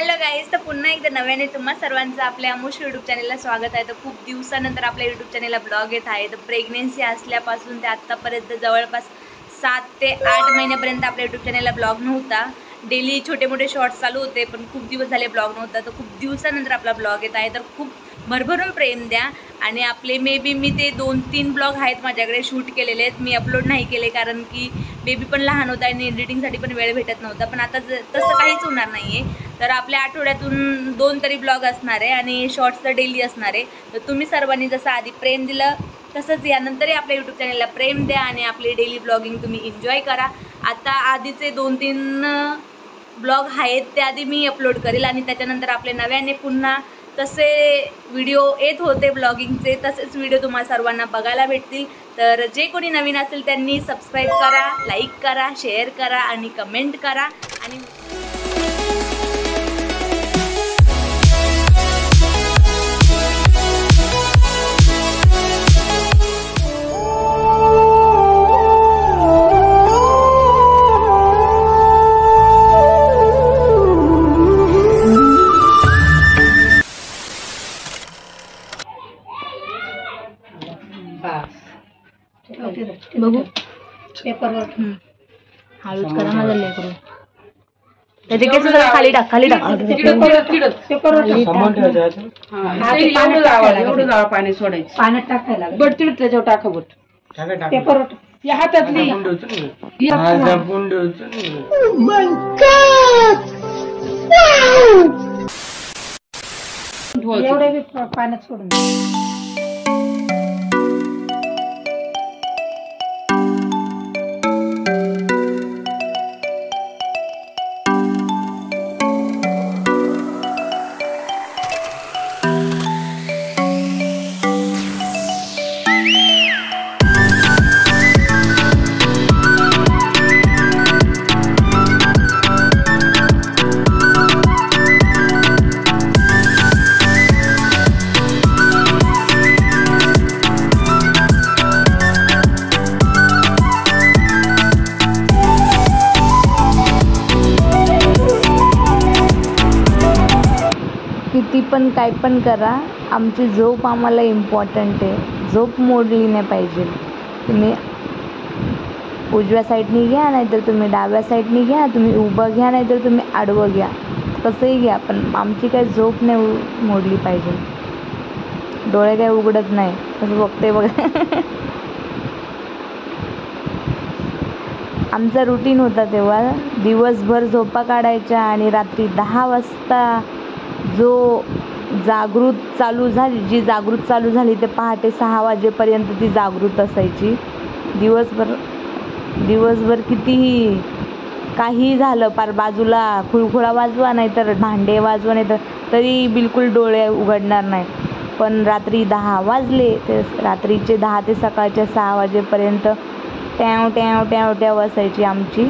Hello guys, तर पुन्हा एकदा नव्याने तुम्हा सर्वांचं आपल्या अमुश यूट्यूब चॅनलला स्वागत आहे. तर खूप दिवसानंतर आपल्या यूट्यूब चॅनलला ब्लॉग येत आहे. तर प्रेग्नेन्सी असल्यापासून ते आत्तापर्यंत जवळपास 7 ते 8 महिन्यापर्यंत आपल्या यूट्यूब चॅनलला ब्लॉग नव्हता. डेली छोटे मोठे शॉर्ट्स चालू होते, पण खूप दिवस झाले ब्लॉग नव्हता. तर खूप दिवसानंतर आपला ब्लॉग येत आहे. तर खूप भरभरून प्रेम द्या. आणि आपले मी ते 2-3 ब्लॉग आहेत माझ्याकडे शूट केलेले आहेत. मी अपलोड नाही केले कारण की बेबी पण लहान होता आणि एडिटिंगसाठी पण वेळ भेटत नव्हता. पण आता तसं काहीच होणार नाही आहे. तर आपल्या आठवड्यातून 2 तरी ब्लॉग असणार आहे आणि शॉर्ट्स तर डेली असणार आहे. तर तुम्ही सर्वांनी जसं आधी प्रेम दिलं तसंच यानंतरही आपल्या यूट्यूब चॅनलला प्रेम द्या आणि आपली डेली ब्लॉगिंग तुम्ही एन्जॉय करा. आता आधीचे 2-3 ब्लॉग आहेत ते आधी मी अपलोड करेल आणि त्याच्यानंतर आपले नव्याने पुन्हा तसे व्हिडिओ येत होते ब्लॉगिंगचे, तसेच व्हिडिओ तुम्हाला सर्वांना बघायला भेटतील. तर जे कोणी नवीन असेल त्यांनी सबस्क्राईब करा, लाईक करा, शेअर करा आणि कमेंट करा. आणि बघू पेपरवर हळूच करा माझा लेकरू. त्याचे केस जरा खाली टाक, खाली टाक. एवढं जावं पाणी सोडायचं, पाण्यात टाकायला बट तिड त्याच्यावर टाका बट पेपर या हातातली एवढे पाण्यात सोडून किती पण काय पण करा, आमची झोप आम्हाला इम्पॉर्टंट आहे. झोप मोडली नाही पाहिजे. तुम्ही उजव्या साईडनी घ्या, नाहीतर तुम्ही डाव्या साईडनी घ्या, तुम्ही उभं घ्या नाहीतर तुम्ही आडवं घ्या, कसंही घ्या, पण आमची काय झोप नाही मोडली पाहिजे. डोळे काय उघडत नाही असं बघते बघा. आमचा रुटीन होता तेव्हा, दिवसभर झोपा काढायच्या आणि रात्री 10 वाजता जी जागृत चालू झाली ते पहाटे 6 वाजेपर्यंत ती जागृत असायची. दिवसभर कितीही काही झालं, पार बाजूला खुळखुळा वाजवा नाही तर भांडे वाजवा नाही तर तरी बिलकुल डोळे उघडणार नाही. पण रात्री 10 वाजले ते रात्रीचे 10 ते सकाळच्या 6 वाजेपर्यंत ट्याव ट्याव ट्याव ट्याव असायची आमची.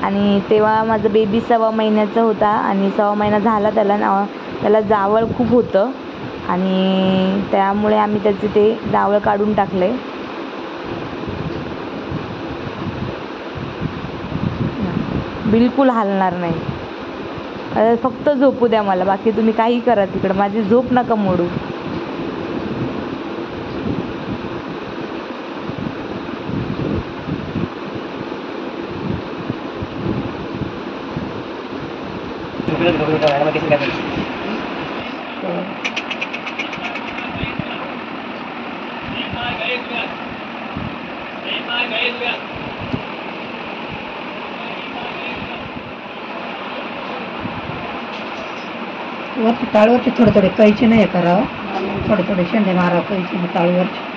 आणि तेव्हा माझं बेबी 1.25 महिन्याचा होता आणि 1.25 महिना झाला त्याला जावळ खूप होतं आणि त्यामुळे आम्ही त्याचे ते जावळ काढून टाकले. बिलकुल हालणार नाही, फक्त झोपू द्या मला, बाकी तुम्ही काही करा तिकडं, माझी झोप नका मोडू. वरती टाळवरती थोडे थोडे कैची नाही करावं, थोडे थोडे शेंडे मारावं कैची टाळवरची.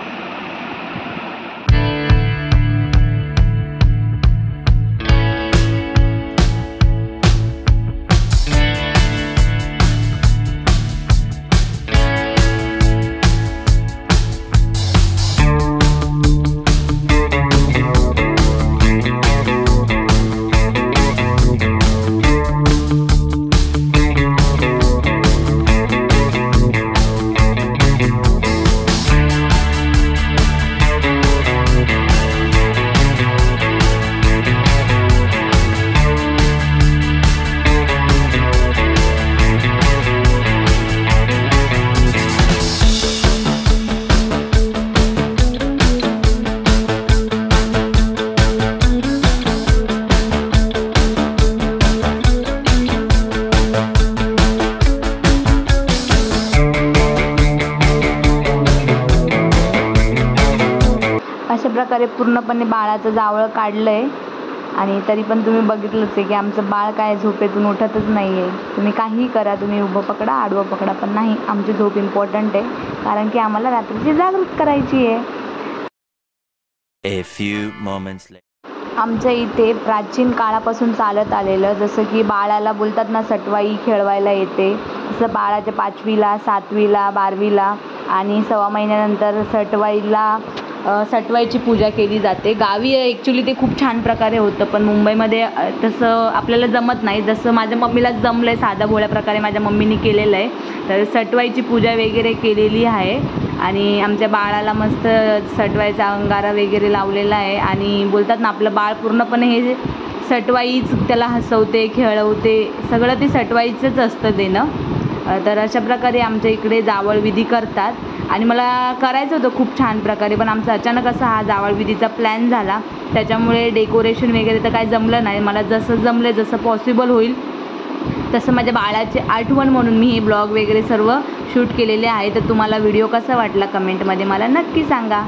प्रकारे पूर्णपणे बाळाचं जावळ काढलं आहे आणि तरी पण तुम्ही बघितलंच आहे की आमचं बाळ काय झोपेतून उठतच नाही आहे. तुम्ही काहीही करा, तुम्ही उभं पकडा आडवं पकडा, पण नाही, आमची झोप इम्पॉर्टंट आहे कारण की आम्हाला रात्रीची जागृत करायची आहे. A few moments later. आमच्या इथे प्राचीन काळापासून चालत आलेलं, जसं की बाळाला बोलतात ना सटवाई खेळवायला येते, तसं बाळाच्या 5वीला 7वीला 12वीला आणि 6 महिन्यानंतर सटवाईची पूजा केली जाते. गावी ॲक्च्युली ते खूप छान प्रकारे होतं, पण मुंबईमध्ये तसं आपल्याला जमत नाही. जसं माझ्या मम्मीला जमलं आहे, साध्या भोळ्या प्रकारे माझ्या मम्मीने केलेलं आहे. तर सटवाईची पूजा वगैरे केलेली आहे आणि आमच्या बाळाला मस्त सटवाईचा अंगारा वगैरे लावलेला आहे आणि बोलतात ना आपलं बाळ पूर्णपणे हे सटवाईच त्याला हसवते, खेळवते, सगळं ते सटवाईचंच असतं देणं. तर अशा प्रकारे आमच्या इकडे जावळ विधी करतात आणि मला करायचं होतं खूप छान प्रकारे, पण आमचा अचानक असा हा जावळ विधीचा प्लॅन झाला. त्याच्यामुळे डेकोरेशन वगैरे तर काही जमलं नाही. मला जसं जमलं, जसं पॉसिबल होईल तसं माझ्या बाळाची आठवण म्हणून मी हे ब्लॉग वगैरे सर्व शूट केलेले आहे. तर तुम्हाला व्हिडिओ कसा वाटला कमेंटमध्ये मला नक्की सांगा.